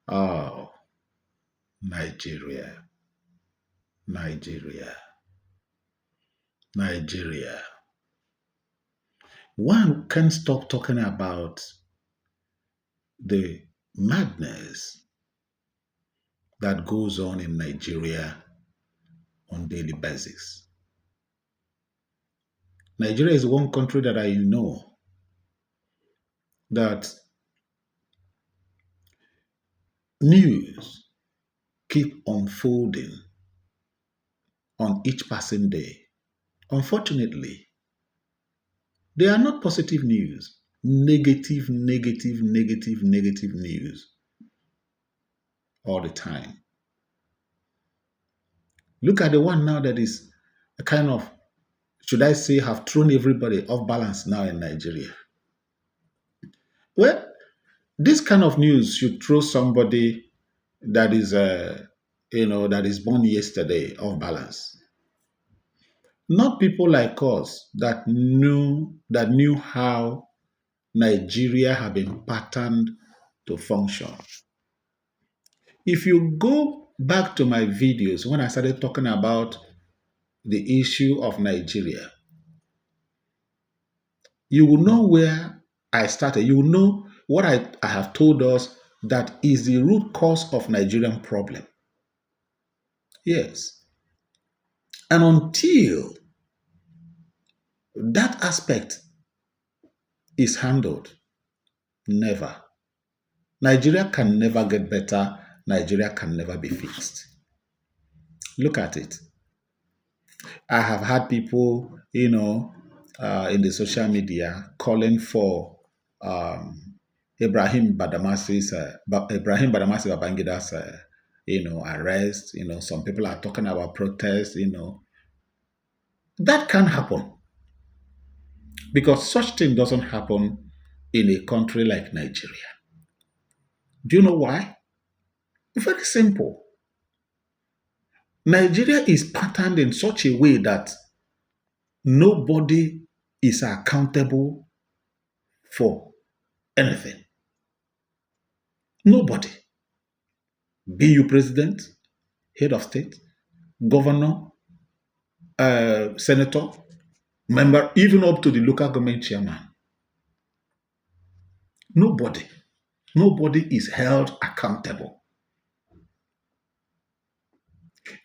Oh, Nigeria, Nigeria, Nigeria. One can't stop talking about the madness that goes on in Nigeria on daily basis. Nigeria is one country that I know that news keep unfolding on each passing day. Unfortunately, they are not positive news. Negative, negative, negative, negative news all the time. Look at the one now that is a kind of, should I say, have thrown everybody off balance now in Nigeria. Well, this kind of news should throw somebody that is, that is born yesterday off balance. Not people like us that knew how Nigeria have been patterned to function. If you go back to my videos when I started talking about the issue of Nigeria, you will know where I started. You will know what I have told us that is the root cause of Nigerian problem. Yes. And until that aspect is handled, never. Nigeria can never get better. Nigeria can never be fixed. Look at it. I have had people, in the social media calling for Ibrahim Badamasi Babangida's, arrest. Some people are talking about protests. That can happen because such thing doesn't happen in a country like Nigeria. Do you know why? Very simple. Nigeria is patterned in such a way that nobody is accountable for anything. Nobody. Be you president, head of state, governor, senator, member, even up to the local government chairman. Nobody. Nobody is held accountable.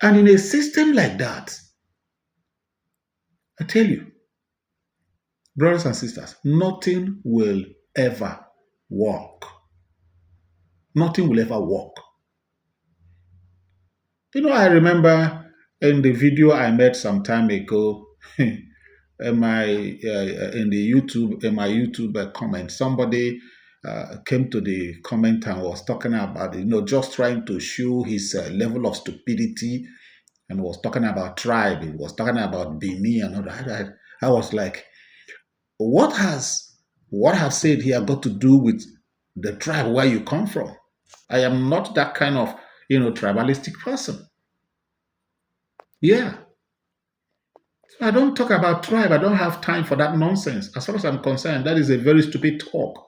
And in a system like that, I tell you, brothers and sisters, nothing will ever work. Nothing will ever work. I remember in the video I made some time ago, in my YouTube comment, somebody came to the comment and was talking about, just trying to show his level of stupidity, and was talking about tribe. He was talking about Bini and all that. I was like, what have said here got to do with the tribe where you come from? I am not that kind of, tribalistic person. Yeah. So I don't talk about tribe. I don't have time for that nonsense. As far as I'm concerned, that is a very stupid talk.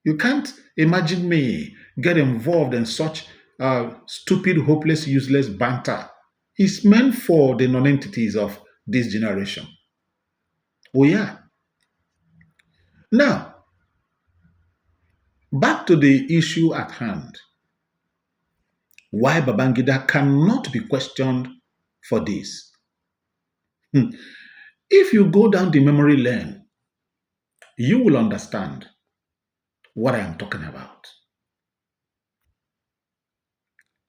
You can't imagine me get involved in such stupid, hopeless, useless banter. It's meant for the non-entities of this generation. Oh yeah. Now, back to the issue at hand. Why Babangida cannot be questioned for this. If you go down the memory lane, you will understand what I am talking about.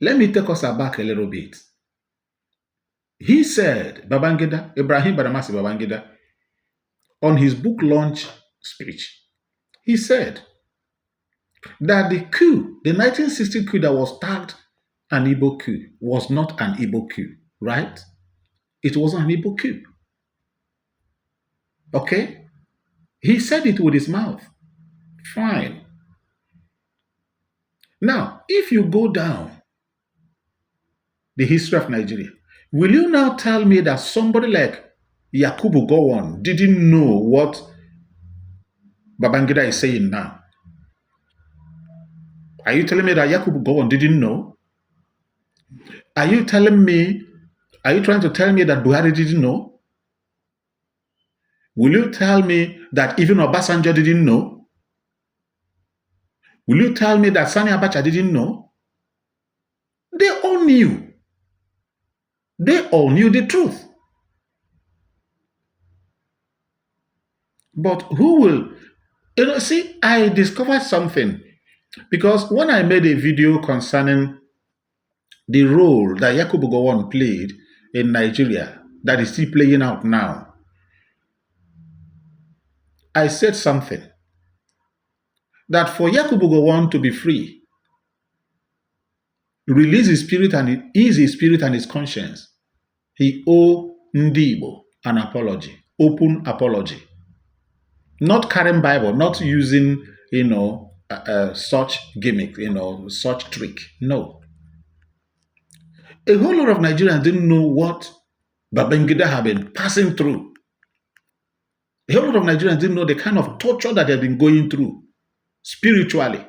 Let me take us back a little bit. He said, Ibrahim Badamasi Babangida, on his book launch speech, he said that the coup, the 1960 coup that was tagged an Igbo coup, was not an Igbo coup, right? It wasn't an Igbo coup. Okay? He said it with his mouth. Fine. Now, if you go down the history of Nigeria, will you now tell me that somebody like Yakubu Gowon didn't know what Babangida is saying now. Are you telling me that Yakubu Gowon didn't know? Are you trying to tell me that Buhari didn't know? Will you tell me that even Obasanjo didn't know? Will you tell me that Sani Abacha didn't know? They all knew. They all knew the truth. But who will, see, I discovered something because when I made a video concerning the role that Yakubu Gowon played in Nigeria that is still playing out now, I said something that for Yakubu Gowon to be free, release his spirit and ease his spirit and his conscience, he owe Ndibo an apology, open apology. Not carrying Bible, not using, such gimmick, such trick. No. A whole lot of Nigerians didn't know what Babangida had been passing through. A whole lot of Nigerians didn't know the kind of torture that they had been going through spiritually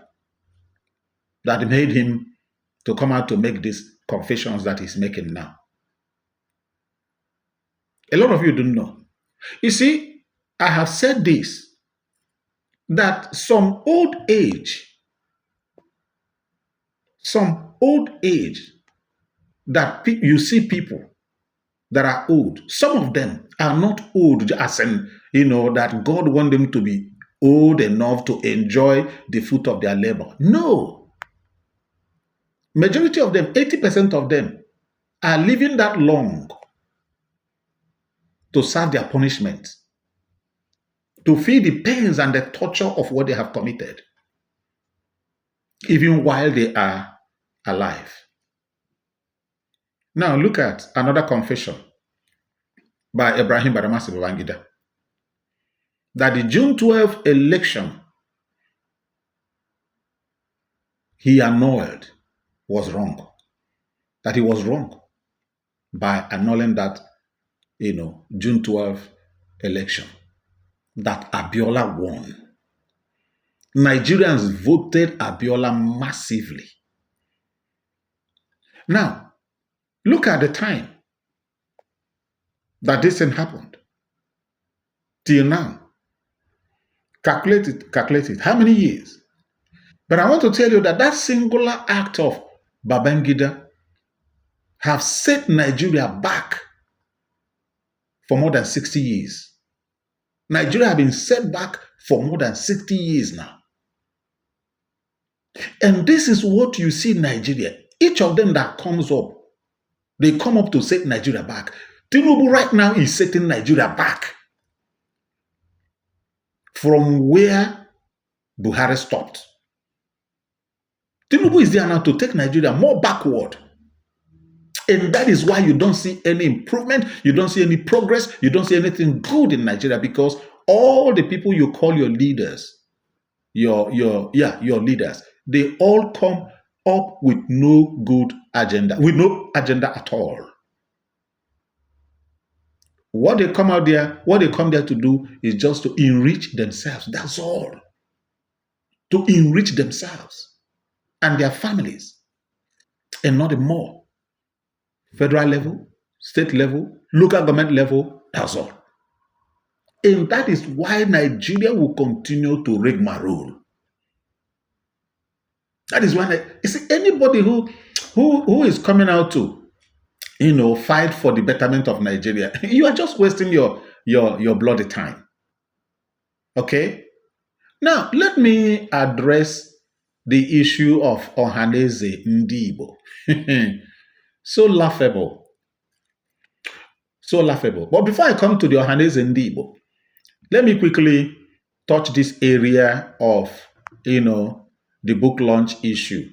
that made him to come out to make these confessions that he's making now. A lot of you don't know. You see, I have said this, that some old age that you see people that are old, some of them are not old as in, that God wants them to be old enough to enjoy the fruit of their labor. No. Majority of them, 80% of them, are living that long to serve their punishment, to feel the pains and the torture of what they have committed, even while they are alive. Now look at another confession by Ibrahim Badamasi Babangida, that the June 12th election he annulled was wrong, that he was wrong by annulling that, June 12th election, that Abiola won. Nigerians voted Abiola massively. Now, look at the time that this thing happened. Till now. Calculate it. How many years? But I want to tell you that that singular act of Babangida have set Nigeria back for more than 60 years. Nigeria have been set back for more than 60 years now. And this is what you see in Nigeria. Each of them that comes up, they come up to set Nigeria back. Tinubu right now is setting Nigeria back from where Buhari stopped. Tinubu is there now to take Nigeria more backward. And that is why you don't see any improvement, you don't see any progress, you don't see anything good in Nigeria, because all the people you call your leaders, your leaders, they all come up with no good agenda, with no agenda at all. What they come there to do is just to enrich themselves. That's all. To enrich themselves and their families, and not more. Federal level, state level, local government level, that's all. And that is why Nigeria will continue to rigmarole. That is why, you see, anybody who is coming out to, fight for the betterment of Nigeria, you are just wasting your bloody time. Okay? Now, let me address the issue of Ohaneze Ndibo. So laughable. So laughable. But before I come to the Ohaneze Ndibo, let me quickly touch this area of, the book launch issue,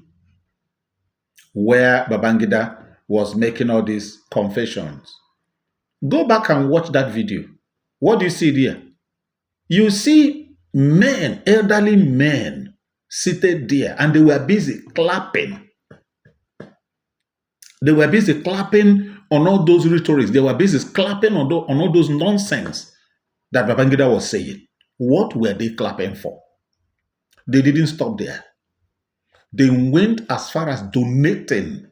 where Babangida was making all these confessions. Go back and watch that video. What do you see there? You see men, elderly men, seated there, and they were busy clapping. They were busy clapping on all those rhetorics. They were busy clapping on all those nonsense that Babangida was saying. What were they clapping for? They didn't stop there. They went as far as donating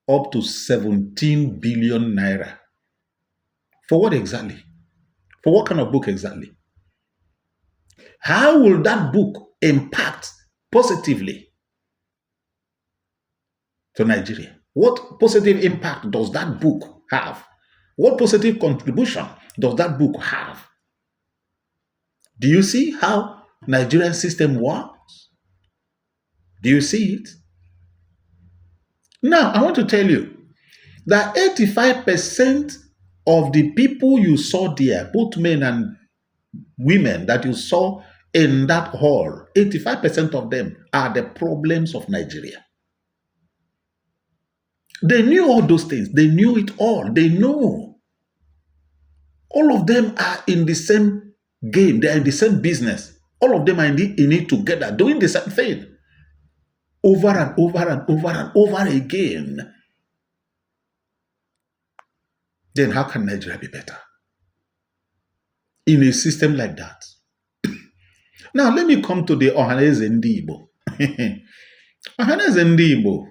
up to 17 billion naira. For what exactly? For what kind of book exactly? How will that book impact positively to Nigeria? What positive impact does that book have? What positive contribution does that book have? Do you see how Nigerian system works? Do you see it? Now, I want to tell you that 85% of the people you saw there, both men and women that you saw in that hall, 85% of them are the problems of Nigeria. They knew all those things. They knew it all. They know. All of them are in the same game. They are in the same business. All of them are in it together, doing the same thing. Over and over and over and over again. Then how can Nigeria be better? In a system like that. Now, let me come to the Ohaneze Ndi Igbo. Ohaneze Ndi Igbo.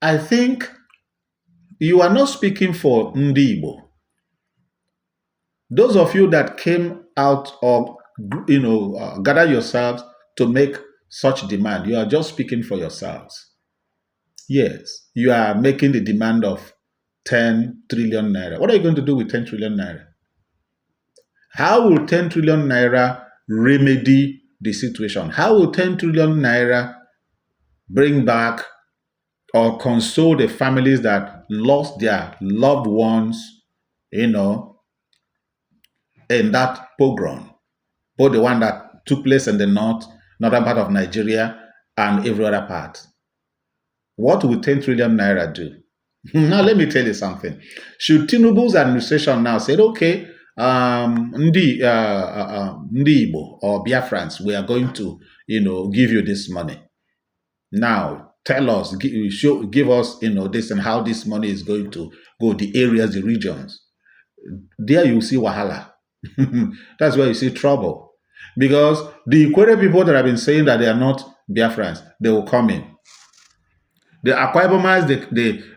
I think you are not speaking for Ndi Igbo. Those of you that came out of, gather yourselves to make such demand, you are just speaking for yourselves. Yes, you are making the demand of 10 trillion naira. What are you going to do with 10 trillion naira? How will 10 trillion naira remedy the situation? How will 10 trillion naira bring back or console the families that lost their loved ones, in that pogrom? Both the one that took place in the northern part of Nigeria and every other part. What will 10 trillion naira do? Now, let me tell you something. Should Tinubu's administration now say, okay, Ndi Igbo or Biafrans, we are going to, give you this money. Now, tell us, give us, this and how this money is going to go, the areas, the regions. There you see wahala. That's where you see trouble. Because the Ikwere people that have been saying that they are not Biafrans, they will come in. The Akwa Ibomans,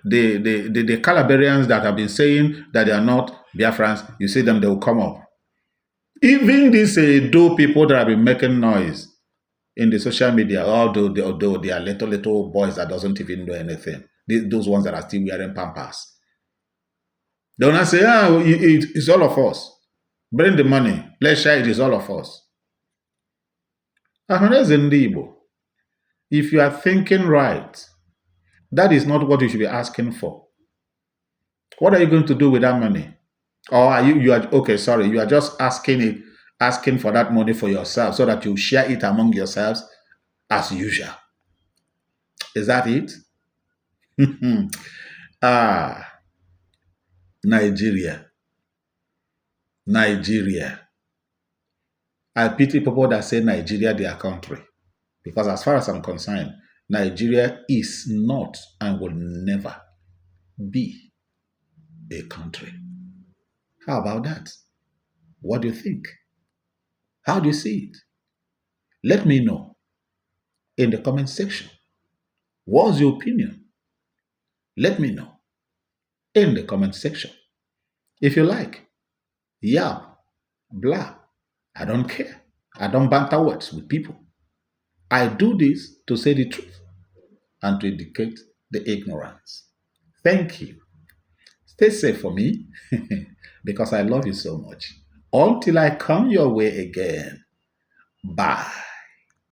the Calabarians that have been saying that they are not Biafrans, you see them, they will come up. Even these Edo people that have been making noise in the social media, although they are little boys that doesn't even know anything, those ones that are still wearing pampers. They will not say, it's all of us. Bring the money. Let's share it. It's all of us. If you are thinking right, that is not what you should be asking for. What are you going to do with that money? Or are you are okay, sorry, you are just asking for that money for yourself so that you share it among yourselves as usual. Is that it? Nigeria. I pity people that say Nigeria their country. Because as far as I'm concerned, Nigeria is not and will never be a country. How about that? What do you think? How do you see it? Let me know in the comment section. What's your opinion? Let me know in the comment section. If you like, yap, blah, I don't care. I don't banter words with people. I do this to say the truth and to indicate the ignorance. Thank you. Stay safe for me because I love you so much. Until I come your way again. Bye.